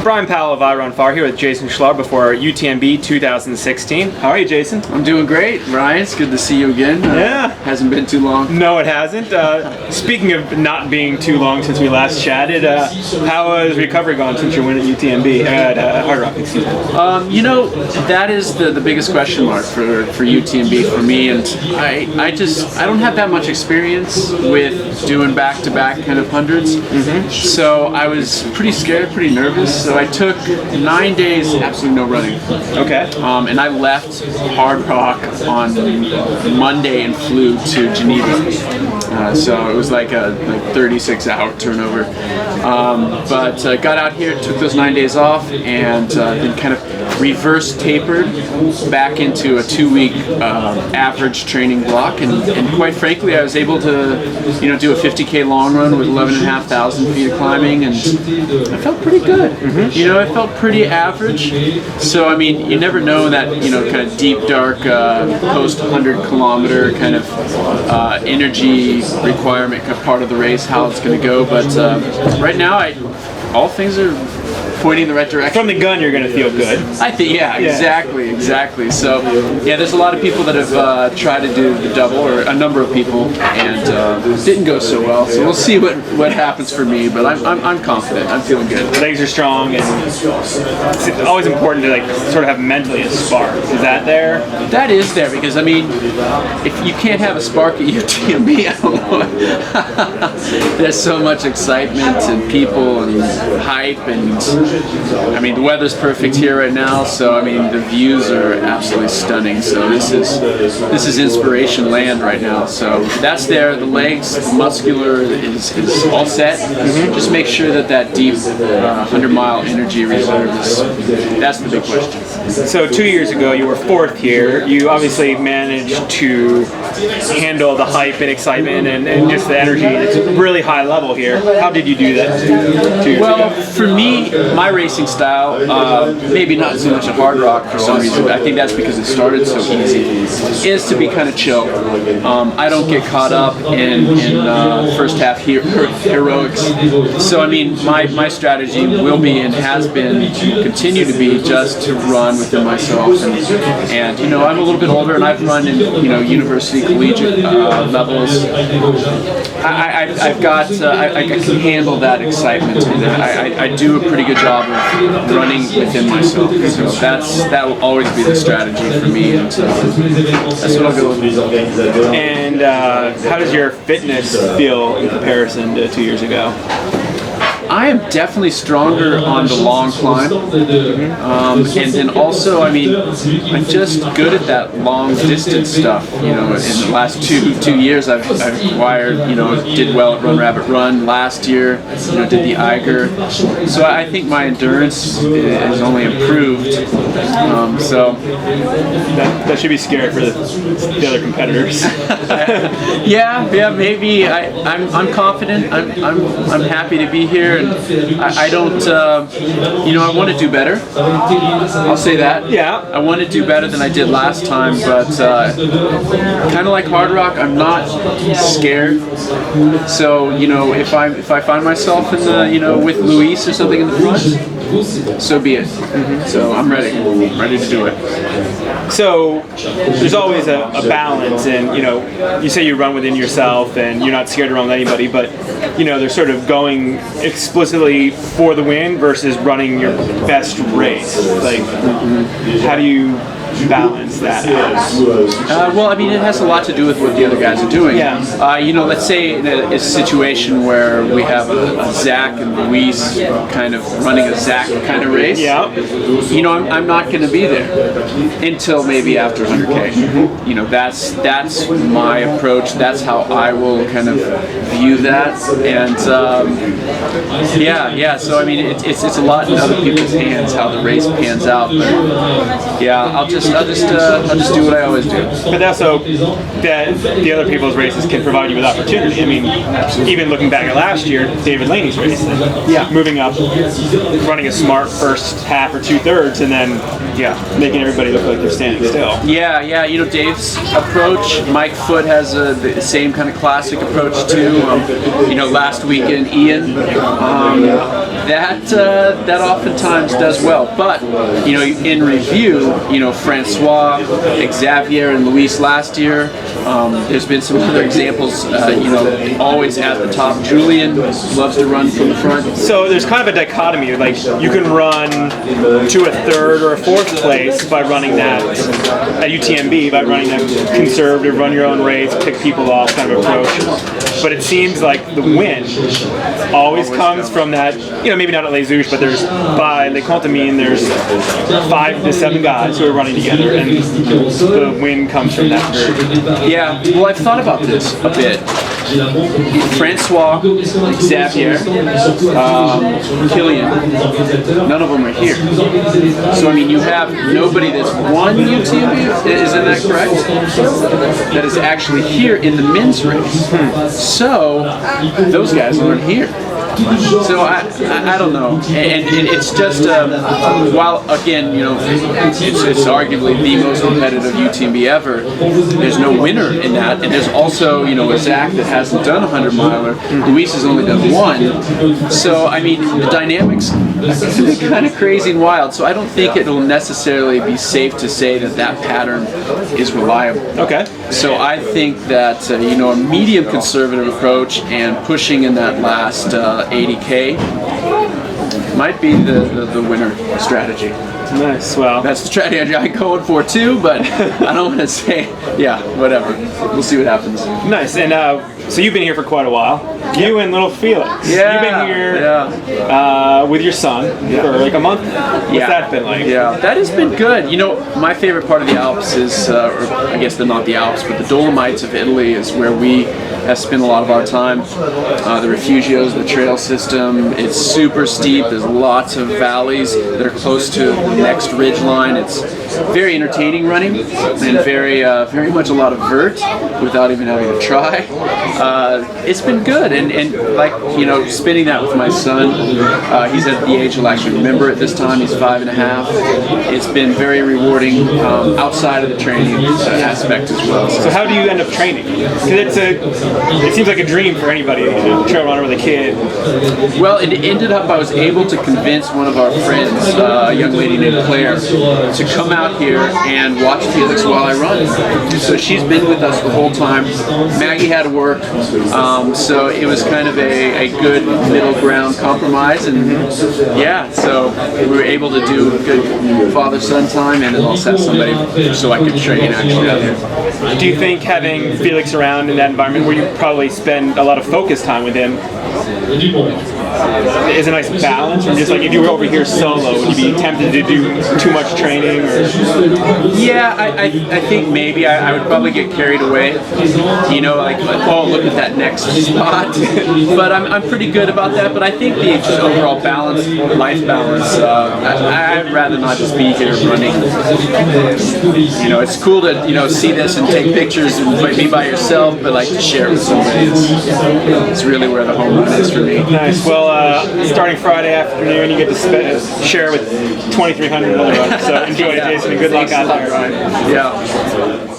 Brian Powell of I Run Far here with Jason Schlarb before UTMB 2016. How are you, Jason? I'm doing great, Ryan. It's good to see you again. Yeah. Hasn't been too long. No, it hasn't. Speaking of not being too long since we last chatted, how has recovery gone since your win at UTMB, at Hard Rock, excuse me? You know, that is the biggest question mark for UTMB for me, and I don't have that much experience with doing back-to-back kind of hundreds, so I was pretty scared, pretty nervous, so I took 9 days, absolutely no running. Okay. And I left Hard Rock on Monday and flew to Geneva. So it was like a 36-hour turnover. But got out here, took those 9 days off, and then kind of reverse tapered back into a 2-week average training block. And quite frankly, I was able to, do a 50K long run with 11,500 feet of climbing, and I felt pretty good. I felt pretty average. So I mean, you never know that kind of deep, dark post 100-kilometer kind of energy requirement part of the race, how it's going to go. But right now, all things are pointing in the right direction. From the gun, you're going to feel good. I think, yeah, exactly. So, yeah, there's a lot of people that have tried to do the double, or a number of people, and it didn't go so well. So we'll see what happens for me. But I'm confident. I'm feeling good. The legs are strong, and it's always important to sort of have mentally a spark. Is that there? That is there, because I mean, if you can't have a spark at UTMB, I don't know. There's so much excitement and people and hype, and I mean, the weather's perfect here right now, so I mean, the views are absolutely stunning. So this is inspiration land right now. So that's there. The legs, the muscular is all set. Just make sure that deep 100-mile energy reserve that's the big question. So 2 years ago, you were fourth here. You obviously managed to handle the hype and excitement and just the energy. It's a really high level here. How did you do that 2 years ago? For me, my racing style, maybe not so much a Hard Rock for some reason, I think that's because it started so easy, is to be kind of chill. I don't get caught up in first half heroics. So I mean, my strategy will be and has been, continue to be, just to run within myself. And I'm a little bit older, and I've run in university, collegiate levels. I can handle that excitement, and I do a pretty good job of running within myself. So that will always be the strategy for me, and that's what I'll go with. And how does your fitness feel in comparison to 2 years ago? I am definitely stronger on the long climb, and then also, I mean, I'm just good at that long distance stuff. In the last two years, I've acquired, did well at Run Rabbit Run last year. Did the Eiger, so I think my endurance has only improved. So that should be scary for the other competitors. yeah, maybe. I'm confident. I'm happy to be here. And I don't, I want to do better. I'll say that. Yeah. I want to do better than I did last time, but kind of like Hard Rock, I'm not scared. So if I find myself in the with Luis or something in the front, so be it. So I'm ready to do it. So there's always a balance, and you say you run within yourself, and you're not scared to run with anybody, but they're sort of going explicitly for the win versus running your best race. How do you balance that out? Well, I mean, it has a lot to do with what the other guys are doing. Yeah. Let's say in a situation where we have a Zach and Luis kind of running a Zach kind of race. Yeah. I'm not going to be there until maybe after 100K. That's my approach. That's how I will kind of view that. And So I mean, it's a lot in other people's hands how the race pans out. But yeah, I'll just just do what I always do. But also, that the other people's races can provide you with opportunity. I mean, even looking back at last year, David Laney's race, moving up, running a smart first half or 2/3, and then making everybody look like they're standing still. Yeah, you know, Dave's approach. Mike Foote has the same kind of classic approach too. You know, last weekend, Ian, that oftentimes does well. But you know, in review, you know, Francois, Xavier, and Luis last year. There's been some other examples. You know, always at the top. Julian loves to run from the front. So there's kind of a dichotomy. Like you can run to a third or a fourth place by running that at UTMB, by running that conservative, run your own race, pick people off kind of approach. But it seems like the win always comes from that, you know, maybe not at Les Houches, but there's by Les Contamines, there's 5 to 7 guys who are running together, and the win comes from that group. Yeah, well, I've thought about this a bit. Francois, Xavier, Killian, none of them are here. So, I mean, you have nobody that's won UTMB, isn't that correct? That is actually here in the men's race. So, those guys aren't here. So I don't know, and it's just while again, you know, it's arguably the most competitive UTMB ever. There's no winner in that, and there's also, you know, a Zach that hasn't done a 100-miler. Luis has only done 1. So I mean, the dynamics are kind of crazy and wild. So I don't think it'll necessarily be safe to say that that pattern is reliable. Okay. So I think that you know, a medium conservative approach and pushing in that last 80K might be the winner strategy. Nice. Well, that's the strategy I'm going for too, but I don't want to say, whatever. We'll see what happens. Nice. And so you've been here for quite a while. You and little Felix. Yeah. You've been here with your son for like a month. What's that been like? Yeah, that has been good. You know, my favorite part of the Alps is, or I guess not the Alps, but the Dolomites of Italy is where we have spent a lot of our time. The Refugios, the trail system, it's super steep. There's lots of valleys that are close to the next ridge line. It's very entertaining running, and very much a lot of vert without even having to try. It's been good, and like, you know, spending that with my son. He's at the age he'll actually remember it this time. He's 5.5. It's been very rewarding outside of the training aspect as well. So how do you end up training? Because it seems like a dream for anybody, you know, a trail runner with a kid. Well, it ended up I was able to convince one of our friends, a young lady named Claire, to come out here and watch Felix while I run. So she's been with us the whole time. Maggie had to work, so it was kind of a good middle ground compromise, and so we were able to do good father-son time, and then also have somebody so I could train actually out here. Do you think having Felix around in that environment where you probably spend a lot of focus time with him is a nice balance, or just like if you were over here solo, would you be tempted to do too much training? Or? Yeah, I think maybe I would probably get carried away. You know, like, oh, look at that next spot. But I'm pretty good about that. But I think the overall balance, life balance, I'd rather not just be here running. You know, it's cool to, you know, see this and take pictures and be by yourself, but like to share it with somebody is really where the home run is for me. Nice. Well, starting Friday afternoon, you get to share with 2,300 other runners. So enjoy it, Jason, and good luck out there. Yeah.